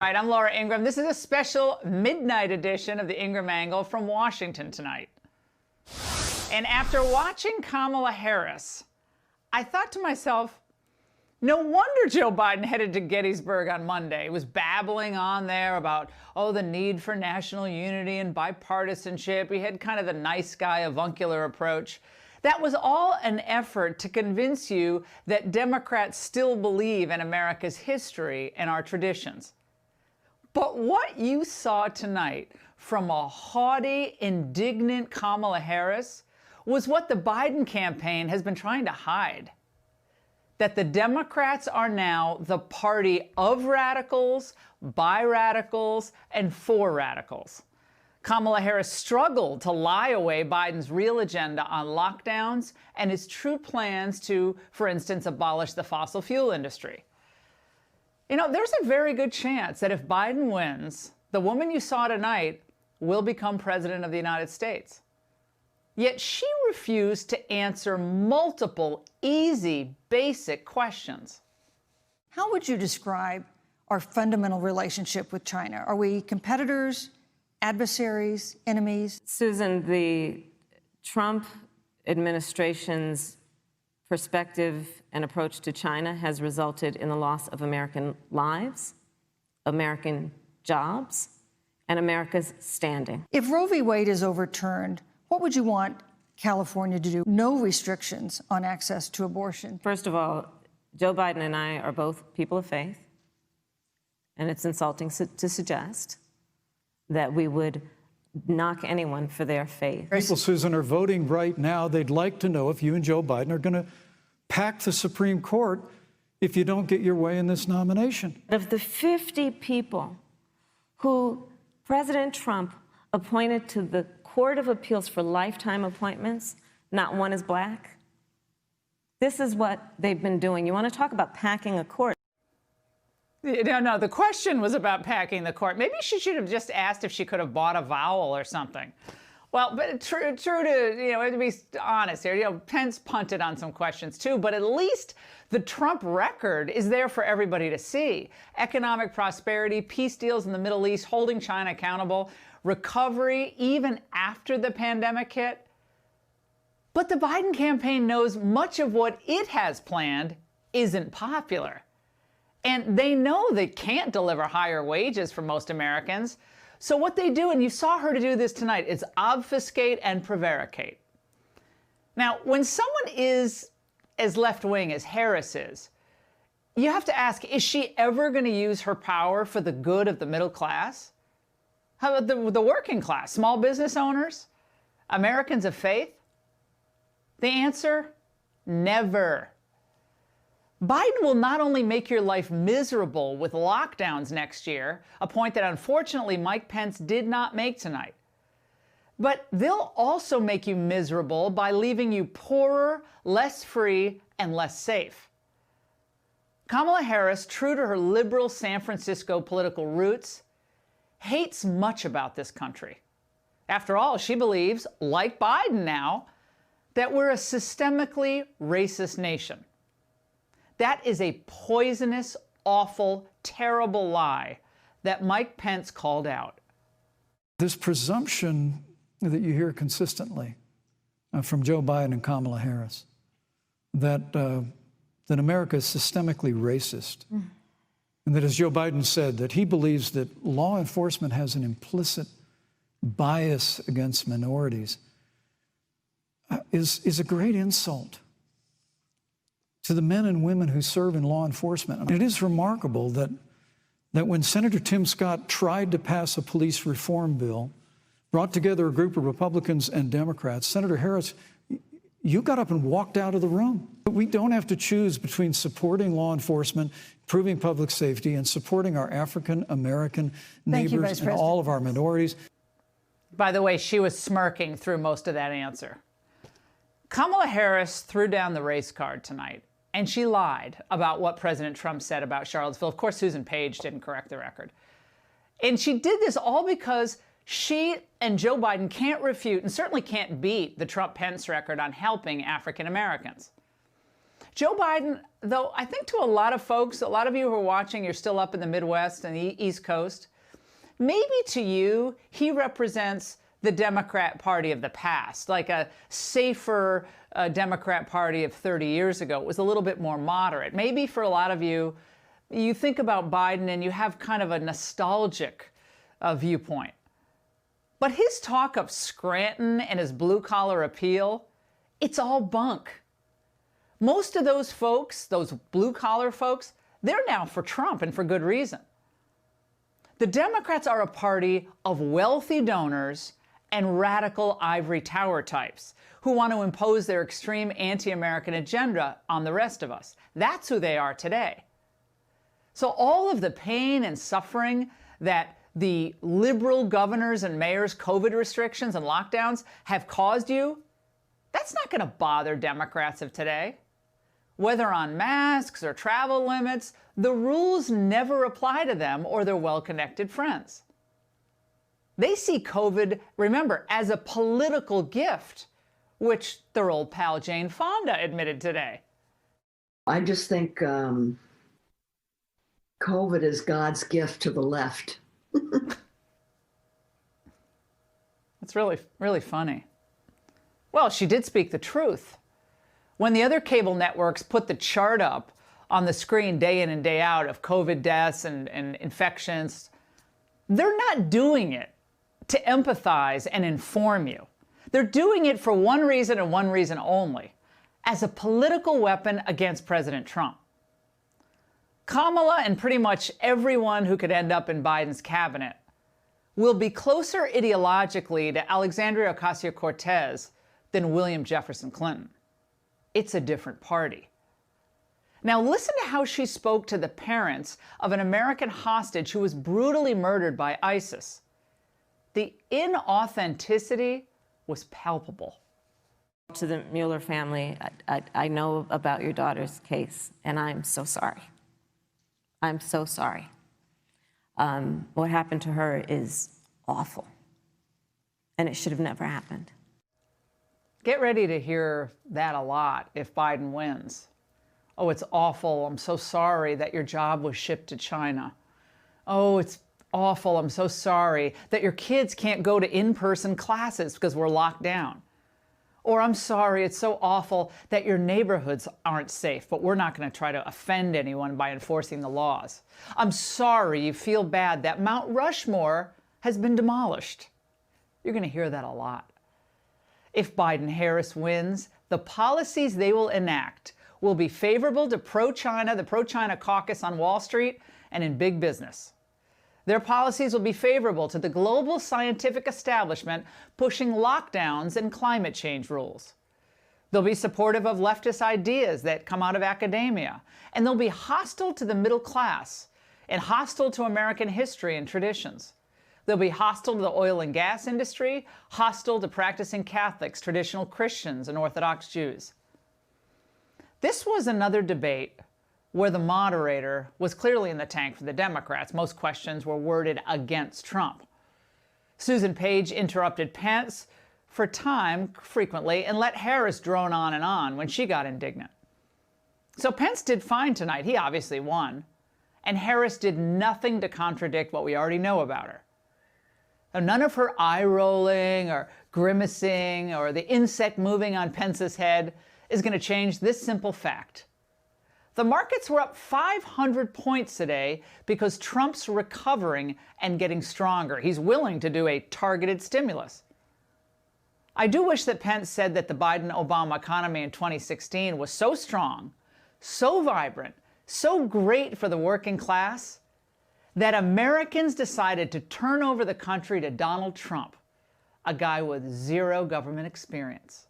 All right, I'm Laura Ingraham. This is a special midnight edition of the Ingraham Angle from Washington tonight. And after watching Kamala Harris, I thought to myself, no wonder Joe Biden headed to Gettysburg on Monday. He was babbling on there about, the need for national unity and bipartisanship. He had kind of the nice guy avuncular approach. That was all an effort to convince you that Democrats still believe in America's history and our traditions. But what you saw tonight from a haughty, indignant Kamala Harris was what the Biden campaign has been trying to hide. That the Democrats are now the party of radicals, by radicals, and for radicals. Kamala Harris struggled to lie away Biden's real agenda on lockdowns and his true plans to, for instance, abolish the fossil fuel industry. There's a very good chance that if Biden wins, the woman you saw tonight will become president of the United States. Yet she refused to answer multiple, easy, basic questions. How would you describe our fundamental relationship with China? Are we competitors, adversaries, enemies? Susan, the Trump administration's perspective and approach to China has resulted in the loss of American lives, American jobs, and America's standing. If Roe v. Wade is overturned, what would you want California to do? No restrictions on access to abortion. First of all, Joe Biden and I are both people of faith, and it's insulting to suggest that we would knock anyone for their faith. People, Susan, are voting right now. They'd like to know if you and Joe Biden are going to pack the Supreme Court if you don't get your way in this nomination. Of the 50 people who President Trump appointed to the Court of Appeals for lifetime appointments, not one is black. This is what they've been doing. You want to talk about packing a court? No, the question was about packing the court. Maybe she should have just asked if she could have bought a vowel or something. Well, but true to be honest here, Pence punted on some questions too, but at least the Trump record is there for everybody to see. Economic prosperity, peace deals in the Middle East, holding China accountable, recovery even after the pandemic hit. But the Biden campaign knows much of what it has planned isn't popular. And they know they can't deliver higher wages for most Americans. So what they do, and you saw her to do this tonight, is obfuscate and prevaricate. Now, when someone is as left-wing as Harris is, you have to ask, is she ever going to use her power for the good of the middle class? How about the working class, small business owners, Americans of faith? The answer, never. Biden will not only make your life miserable with lockdowns next year, a point that unfortunately Mike Pence did not make tonight, but they'll also make you miserable by leaving you poorer, less free, and less safe. Kamala Harris, true to her liberal San Francisco political roots, hates much about this country. After all, she believes, like Biden now, that we're a systemically racist nation. That is a poisonous, awful, terrible lie that Mike Pence called out. This presumption that you hear consistently from Joe Biden and Kamala Harris that America is systemically racist, and that, as Joe Biden said, that he believes that law enforcement has an implicit bias against minorities, is a great insult to the men and women who serve in law enforcement. I mean, it is remarkable that when Senator Tim Scott tried to pass a police reform bill, brought together a group of Republicans and Democrats, Senator Harris, you got up and walked out of the room. But we don't have to choose between supporting law enforcement, improving public safety, and supporting our African-American neighbors and all of our minorities. By the way, she was smirking through most of that answer. Kamala Harris threw down the race card tonight, and she lied about what President Trump said about Charlottesville. Of course, Susan Page didn't correct the record. And she did this all because she and Joe Biden can't refute and certainly can't beat the Trump-Pence record on helping African Americans. Joe Biden, though, I think to a lot of folks, a lot of you who are watching, you're still up in the Midwest and the East Coast, maybe to you, he represents the Democrat Party of the past, like a safer Democrat Party of 30 years ago. It was a little bit more moderate. Maybe for a lot of you, you think about Biden and you have kind of a nostalgic viewpoint. But his talk of Scranton and his blue-collar appeal, it's all bunk. Most of those folks, those blue-collar folks, they're now for Trump, and for good reason. The Democrats are a party of wealthy donors and radical ivory tower types who want to impose their extreme anti-American agenda on the rest of us. That's who they are today. So all of the pain and suffering that the liberal governors and mayors' COVID restrictions and lockdowns have caused you, that's not going to bother Democrats of today. Whether on masks or travel limits, the rules never apply to them or their well-connected friends. They see COVID, remember, as a political gift, which their old pal Jane Fonda admitted today. I just think COVID is God's gift to the left. It's really, really funny. Well, she did speak the truth. When the other cable networks put the chart up on the screen day in and day out of COVID deaths and infections, they're not doing it to empathize and inform you. They're doing it for one reason and one reason only, as a political weapon against President Trump. Kamala and pretty much everyone who could end up in Biden's cabinet will be closer ideologically to Alexandria Ocasio-Cortez than William Jefferson Clinton. It's a different party. Now listen to how she spoke to the parents of an American hostage who was brutally murdered by ISIS. The inauthenticity was palpable. To the Mueller family, I know about your daughter's case, and I'm so sorry. I'm so sorry. What happened to her is awful, and it should have never happened. Get ready to hear that a lot if Biden wins. Oh, it's awful. I'm so sorry that your job was shipped to China. Oh, it's awful. I'm so sorry that your kids can't go to in-person classes because we're locked down. Or I'm sorry, it's so awful that your neighborhoods aren't safe, but we're not going to try to offend anyone by enforcing the laws. I'm sorry you feel bad that Mount Rushmore has been demolished. You're going to hear that a lot. If Biden-Harris wins, the policies they will enact will be favorable to pro-China, the pro-China caucus on Wall Street, and in big business. Their policies will be favorable to the global scientific establishment pushing lockdowns and climate change rules. They'll be supportive of leftist ideas that come out of academia, and they'll be hostile to the middle class and hostile to American history and traditions. They'll be hostile to the oil and gas industry, hostile to practicing Catholics, traditional Christians, and Orthodox Jews. This was another debate where the moderator was clearly in the tank for the Democrats. Most questions were worded against Trump. Susan Page interrupted Pence for time frequently and let Harris drone on and on when she got indignant. So Pence did fine tonight. He obviously won. And Harris did nothing to contradict what we already know about her. None of her eye-rolling or grimacing or the insect moving on Pence's head is going to change this simple fact. The markets were up 500 points today because Trump's recovering and getting stronger. He's willing to do a targeted stimulus. I do wish that Pence said that the Biden-Obama economy in 2016 was so strong, so vibrant, so great for the working class, that Americans decided to turn over the country to Donald Trump, a guy with zero government experience.